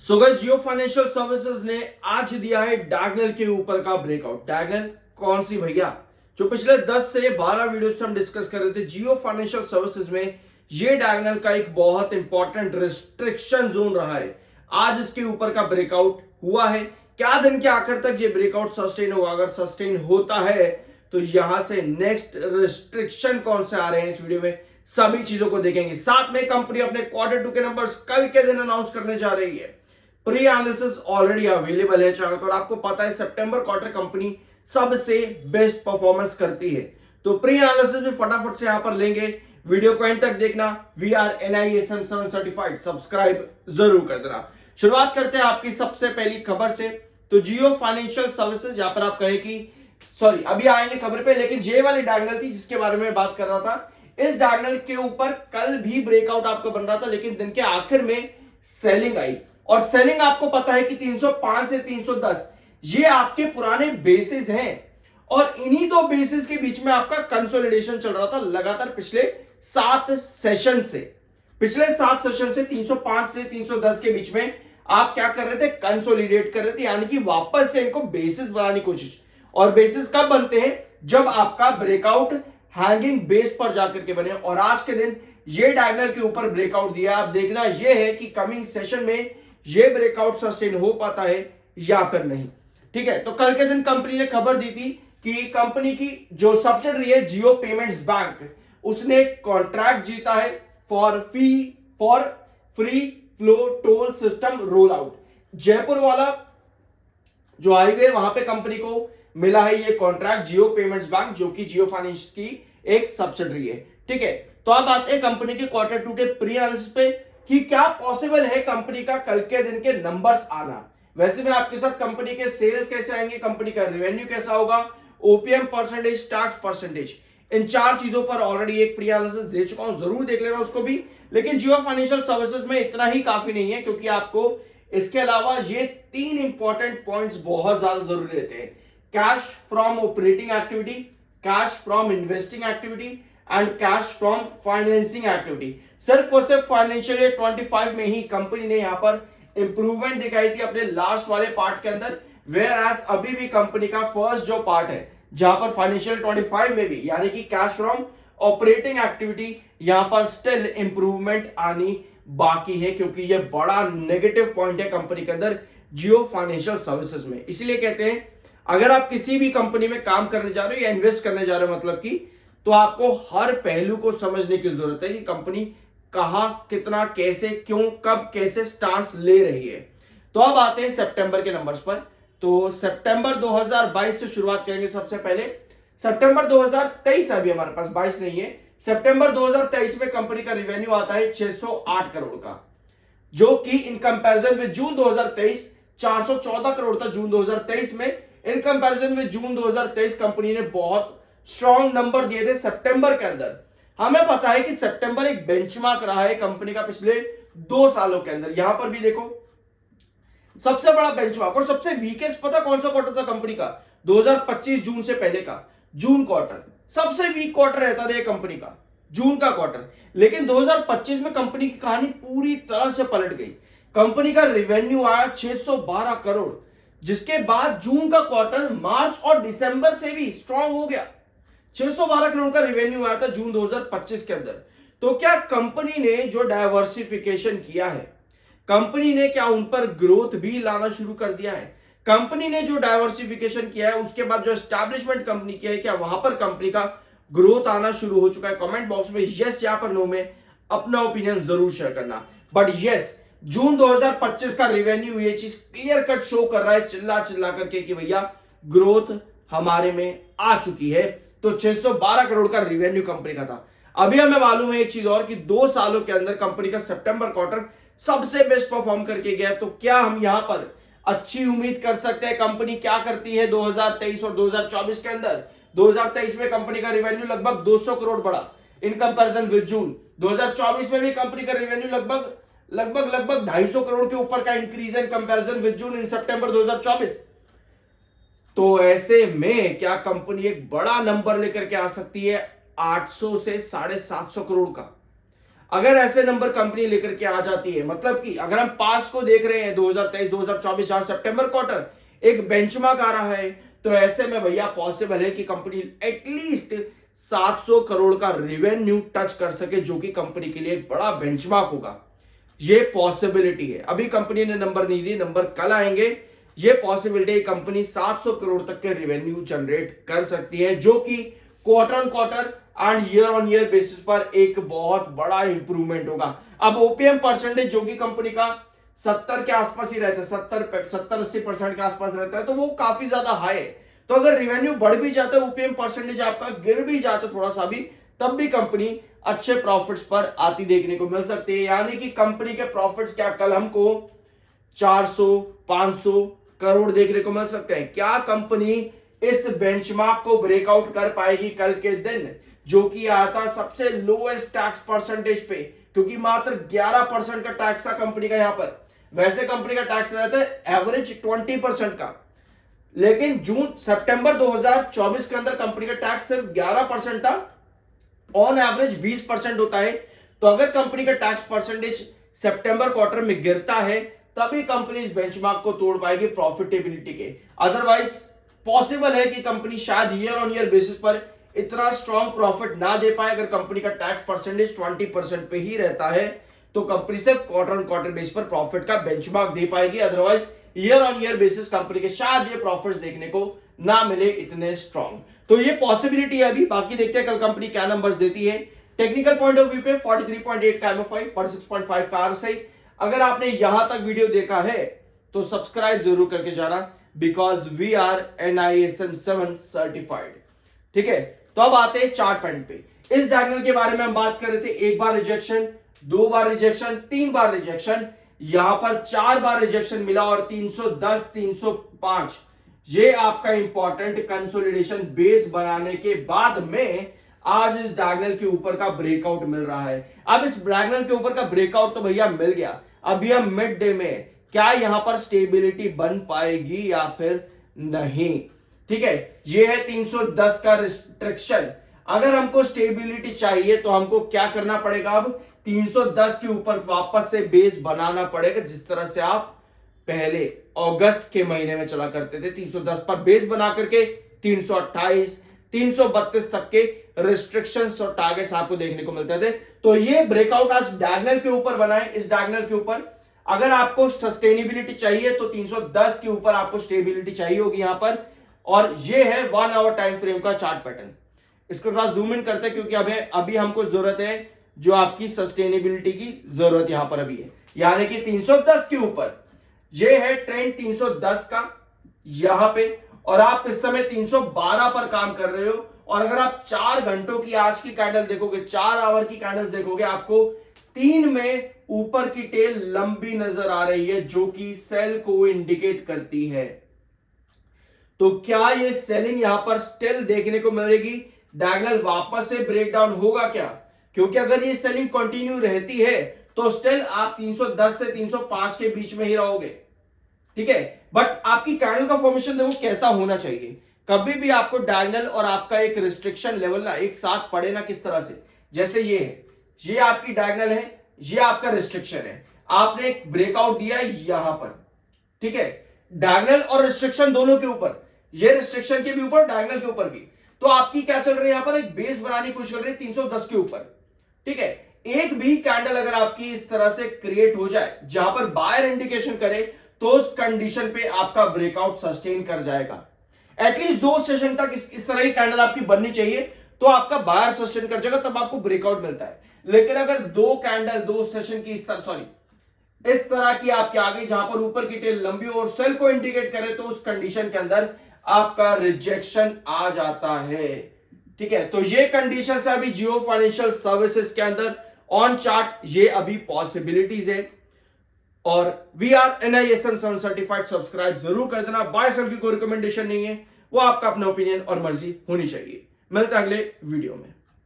So guys, जियो financial services ने आज दिया है डायगोनल के ऊपर का ब्रेकआउट। डायगोनल कौन सी भैया? जो पिछले 10 से 12 वीडियो से हम डिस्कस कर रहे थे, जियो फाइनेंशियल सर्विसेज में ये डायगोनल का एक बहुत इंपॉर्टेंट रिस्ट्रिक्शन जोन रहा है। आज इसके ऊपर का ब्रेकआउट हुआ है। क्या दिन के आखिर तक ये ब्रेकआउट सस्टेन होगा? अगर सस्टेन होता है तो यहां से नेक्स्ट रिस्ट्रिक्शन कौन से आ रहे हैं, इस वीडियो में सभी चीजों को देखेंगे। साथ में कंपनी अपने क्वार्टर 2 के नंबर्स कल के दिन अनाउंस करने जा रही है। प्री एनालिसिस ऑलरेडी अवेलेबल है चैनल पर। आपको पता है सितंबर क्वार्टर कंपनी सबसे बेस्ट परफॉर्मेंस करती है, तो प्री एनालिसिस भी फटाफट से यहां पर लेंगे। वीडियो को एंड तक देखना। We are NISM 7 certified, subscribe जरूर कर देना। शुरुआत करते हैं आपकी सबसे पहली खबर से। तो जियो फाइनेंशियल सर्विसेज, यहां पर आप कहें कि सॉरी अभी आएंगे खबर पे, लेकिन ये वाली डायगोनल थी जिसके बारे में बात कर रहा था। इस डायगोनल के ऊपर कल भी ब्रेकआउट आपको बन रहा था, लेकिन दिन के आखिर में सेलिंग आई। और सेलिंग आपको पता है कि 305 से 310 ये आपके पुराने बेसिस हैं, और इन्हीं दो बेसिस के बीच में आपका कंसोलिडेशन चल रहा था लगातार पिछले 7 सेशन से। पिछले 7 सेशन से 305 से 310 के बीच में आप क्या कर रहे थे? कंसोलिडेट कर रहे थे, यानी कि वापस से इनको बेसिस बनाने की कोशिश। और बेसिस कब बनते हैं? जब आपका ब्रेकआउट हैंगिंग बेस पर जाकर के बने। और आज के दिन ये डायगोनल के ऊपर ब्रेकआउट दिया। आप देखना ये है कि कमिंग सेशन में ये ब्रेकआउट सस्टेन हो पाता है या फिर नहीं। ठीक है, तो कल के दिन कंपनी ने खबर दी थी कि कंपनी की जो सब्सिडरी है जियो पेमेंट्स बैंक, उसने कॉन्ट्रैक्ट जीता है for free flow toll system roll out. Jaipur वाला जो हाईवे, वहां पे कंपनी को मिला है ये कॉन्ट्रैक्ट, जियो पेमेंट्स बैंक, जो कि जियो फाइनेंस की एक सब्सिडरी है। ठीक है, तो अब आते हैं कंपनी के क्वार्टर 2 के प्री एनालिसिस पे कि क्या पॉसिबल है कंपनी का कल के दिन के नंबर्स आना। वैसे मैं आपके साथ कंपनी के सेल्स कैसे आएंगे, कंपनी का रेवेन्यू कैसा होगा, ओपीएम परसेंटेज, टैक्स परसेंटेज, इन 4 चीजों पर ऑलरेडी एक प्री एनालिसिस दे चुका हूं, जरूर देख लेना उसको भी। लेकिन जियो फाइनेंशियल सर्विसेज में इतना ही काफी नहीं है, क्योंकि आपको इसके अलावा ये 3 इंपॉर्टेंट पॉइंट्स बहुत ज्यादा जरूरी रहते हैं। Cash from operating activity, cash from investing activity and cash from financing activity. सिर्फ और सिर्फ फाइनेंशियल ईयर 25 में ही कंपनी ने यहां पर इंप्रूवमेंट दिखाई थी अपने लास्ट वाले पार्ट के अंदर। वेयर एज अभी भी कंपनी का फर्स्ट जो पार्ट है, जहां पर फाइनेंशियल 25 में भी, यानी कि कैश फ्रॉम ऑपरेटिंग एक्टिविटी, यहां पर स्टिल इंप्रूवमेंट आनी बाकी है, क्योंकि यह बड़ा नेगेटिव पॉइंट है कंपनी के अंदर जियो फाइनेंशियल सर्विसेज में। इसीलिए कहते हैं अगर आप किसी भी कंपनी में काम करने जा रहे हो या इन्वेस्ट करने जा रहे हो, मतलब कि, तो आपको हर पहलू को समझने की जरूरत है कि कंपनी कहां, कितना, कैसे, क्यों, कब, कैसे स्टांस ले रही है। तो अब आते हैं सितंबर के नंबर्स पर। तो सितंबर 2022 से शुरुआत करेंगे। सबसे पहले सितंबर 2023, अभी हमारे पास 22 नहीं है। सितंबर 2023 में कंपनी का रेवेन्यू आता है 608 करोड़ का, जो कि इन कंपैरिजन में जून 2023 414 करोड़ था जून 2023 में। इन कंपैरिजन में जून 2023 कंपनी ने बहुत स्ट्रॉन्ग नंबर दिए थे सितंबर के अंदर। हमें पता है कि सितंबर एक बेंचमार्क रहा है कंपनी का पिछले 2 सालों के अंदर। यहां पर भी देखो सबसे बड़ा बेंचमार्क और सबसे वीकेस्ट पता कौन सा क्वार्टर था कंपनी का? 2025 जून से पहले का जून क्वार्टर सबसे वीक क्वार्टर रहता था कंपनी का, जून का क्वार्टर। लेकिन 2025 में कंपनी की कहानी पूरी तरह से पलट गई। कंपनी का रेवेन्यू आया 612 करोड़, जिसके बाद जून का क्वार्टर मार्च और दिसंबर से भी स्ट्रांग हो गया। 612 करोड़ का रेवेन्यू आया था जून 2025 के अंदर। तो क्या कंपनी ने जो डाइवर्सिफिकेशन किया है, कंपनी ने क्या उन पर ग्रोथ भी लाना शुरू कर दिया है? कंपनी ने जो डाइवर्सिफिकेशन किया है, उसके बाद जो एस्टैब्लिशमेंट कंपनी किया है, क्या वहां पर कंपनी का ग्रोथ आना शुरू हो चुका है? कमेंट बॉक्स में यस या पर नो में अपना ओपिनियन जरूर शेयर करना। बट यस, जून 2025 का रेवेन्यू ये चीज क्लियर कट शो कर रहा है, चिल्ला चिल्ला करके, कि भैया ग्रोथ हमारे में आ चुकी है। तो 612 करोड़ का रेवेन्यू कंपनी का था। अभी हमें मालूम है एक चीज और, कि 2 सालों के अंदर कंपनी का सितंबर क्वार्टर सबसे बेस्ट परफॉर्म करके गया। तो क्या हम यहां पर अच्छी उम्मीद कर सकते हैं कंपनी क्या करती है 2023 और 2024 के अंदर? 2023 में कंपनी का रेवेन्यू लगभग 200 करोड़ बढ़ा इन कंपैरिजन विद जून। 2024 में भी कंपनी का रेवेन्यू लगभग 250 करोड़ के ऊपर का इंक्रीज इन कंपैरिजन विद जून इन सितंबर 2024। तो ऐसे में क्या कंपनी एक बड़ा नंबर लेकर के आ सकती है 800 से 750 करोड़ का? अगर ऐसे नंबर कंपनी लेकर के आ जाती है, मतलब कि अगर हम पास को देख रहे हैं 2023 2024 जहां सितंबर क्वार्टर एक बेंचमार्क आ रहा है, तो ऐसे में भैया पॉसिबल है कि कंपनी एटलीस्ट 700 करोड़ का रेवेन्यू टच कर सके, जो कि कंपनी के लिए एक बड़ा बेंचमार्क होगा। ये पॉसिबिलिटी है। अभी कंपनी ने नंबर नहीं दी, नंबर कल आएंगे। ये पॉसिबिलिटी कंपनी 700 करोड़ तक के रेवेन्यू जनरेट कर सकती है, जो कि quarter on quarter and year on year basis पर एक बहुत बड़ा इंप्रूवमेंट होगा। अब ओपीएम परसेंटेज जो कि कंपनी का 70 के आसपास ही रहता है, 70-80% के आसपास रहता है, तो वो काफी ज्यादा हाई है। तो अगर रेवेन्यू बढ़ भी जाता है, ओपीएम परसेंटेज आपका गिर भी जाता है थोड़ा सा भी, तब भी कंपनी अच्छे प्रॉफिट्स पर आती देखने को मिल सकती है। यानी कि कंपनी के प्रॉफिट्स क्या कल हमको 400-500 करोड़ देखने को मिल सकते हैं। क्या कंपनी इस बेंचमार्क को ब्रेकआउट कर पाएगी कल के दिन, जो कि आया था सबसे लोएस्ट टैक्स परसेंटेज पे, क्योंकि मात्र 11% का टैक्स था कंपनी का। यहां पर वैसे कंपनी का टैक्स रहता है एवरेज 20% का, लेकिन सितंबर 2024 के अंदर कंपनी का टैक्स सिर्फ 11% था, ऑन एवरेज 20% होता है। तो अगर कंपनी का टैक्स परसेंटेज सितंबर क्वार्टर में गिरता है, तभी कंपनी इस बेंचमार्क को तोड़ पाएगी प्रॉफिटेबिलिटी के। अदरवाइज पॉसिबल है कि कंपनी शायद ईयर ऑन ईयर बेसिस पर इतना स्ट्रॉन्ग प्रॉफिट ना दे पाए। अगर कंपनी का टैक्स परसेंटेज 20% पे ही रहता है, तो कंपनी सिर्फ क्वार्टर ऑन क्वार्टर बेसिस पर प्रॉफिट का बेंचमार्क दे पाएगी। Otherwise year on year basis company के शायद ये प्रॉफिट्स देखने को ना मिले इतने स्ट्रॉन्ग। तो ये पॉसिबिलिटी है अभी, बाकी देखते हैं कल कंपनी क्या नंबर्स देती है। टेक्निकल पॉइंट ऑफ व्यू पे 43.8 का MFI, 46.5 का RSI। अगर आपने यहां तक वीडियो देखा है तो सब्सक्राइब जरूर करके जाना, because we are NISM 7 certified. ठीक है, तो अब आते हैं चार्ट पैटर्न पे। इस डायगोनल के बारे में हम बात कर रहे थे, एक बार रिजेक्शन, 2 बार रिजेक्शन, 3 बार रिजेक्शन, यहां पर 4 बार रिजेक्शन मिला और 310 305 ये आपका इंपॉर्टेंट कंसोलिडेशन बेस बनाने के बाद में आज इस डायगोनल के ऊपर का ब्रेकआउट मिल रहा है। अब इस डायगोनल के ऊपर का ब्रेकआउट तो भैया मिल गया, अभी हम मिड डे में क्या यहां पर स्टेबिलिटी बन पाएगी या फिर नहीं। ठीक है, ये है 310 का रिस्ट्रिक्शन। अगर हमको स्टेबिलिटी चाहिए तो हमको क्या करना पड़ेगा, अब 310 के ऊपर वापस से बेस बनाना पड़ेगा, जिस तरह से आप पहले अगस्त के महीने में चला करते थे। 310 पर बेस बना करके 328 332 तक के रिस्ट्रिक्शंस और टारगेट्स आपको देखने को मिलते थे। तो ये ब्रेकआउट आज डायगोनल के ऊपर बना है। इस डायगोनल के ऊपर अगर आपको सस्टेनेबिलिटी चाहिए तो 310 के ऊपर आपको स्टेबिलिटी चाहिए होगी यहां पर, और ये है 1 आवर टाइम फ्रेम का चार्ट पैटर्न। इसको थोड़ा जूम इन करते हैं, क्योंकि अभी हमको जरूरत है जो आपकी सस्टेनेबिलिटी की जरूरत यहां पर अभी है, यानी कि 310 के ऊपर ये है ट्रेंड 310 का यहां पे, और आप इस समय 312 पर काम कर रहे हो। और अगर आप 4 घंटों की आज की कैंडल देखोगे, 4 आवर की कैंडल्स देखोगे, आपको 3 में ऊपर की टेल लंबी नजर आ रही है, जो कि सेल को इंडिकेट करती है। तो क्या ये सेलिंग यहां पर स्टिल देखने को मिलेगी, डायगोनल वापस से ब्रेकडाउन होगा क्या? क्योंकि अगर ये सेलिंग कंटिन्यू रहती है तो स्टिल आप 310 से 305 के बीच में ही रहोगे। ठीक है, बट आपकी कैंडल का फॉर्मेशन देखो कैसा होना चाहिए। कभी भी आपको डायगोनल और आपका एक रिस्ट्रिक्शन लेवल ना एक साथ पड़े ना, किस तरह से, जैसे ये है, ये आपकी डायगोनल है, ये आपका रिस्ट्रिक्शन है, आपने एक ब्रेकआउट दिया है यहां पर। ठीक है, डायगोनल और रिस्ट्रिक्शन दोनों के ऊपर, ये रिस्ट्रिक्शन के भी ऊपर, डायगोनल के ऊपर भी। तो आपकी क्या चल रही है यहां पर, एक बेस बनाने की कोशिश कर रही है 310 के ऊपर। ठीक है, एक भी कैंडल अगर आपकी इस तरह से क्रिएट हो जाए जहां पर बायर इंडिकेशन करे, तो उस कंडीशन पे आपका ब्रेकआउट सस्टेन कर जाएगा। एटलीस्ट 2 सेशन तक इस तरह की कैंडल आपकी बननी चाहिए, तो आपका बायर सस्टेन कर जाएगा, तब आपको ब्रेकआउट मिलता है। लेकिन अगर 2 कैंडल 2 सेशन की इस तरह की आपके आगे, जहां पर ऊपर की टेल लंबी और सेल को इंडिकेट करे, तो उस कंडीशन के अंदर आपका रिजेक्शन आ जाता है। ठीक है, तो ये कंडीशन है अभी जियो फाइनेंशियल सर्विसेज के अंदर ऑन चार्ट, ये अभी पॉसिबिलिटीज है। और we are NISM 7 certified, subscribe जरूर कर देना। बाय सेल की कोई रिकमेंडेशन नहीं है, वो आपका अपना ओपिनियन और मर्जी होनी चाहिए। मिलते हैं अगले वीडियो में।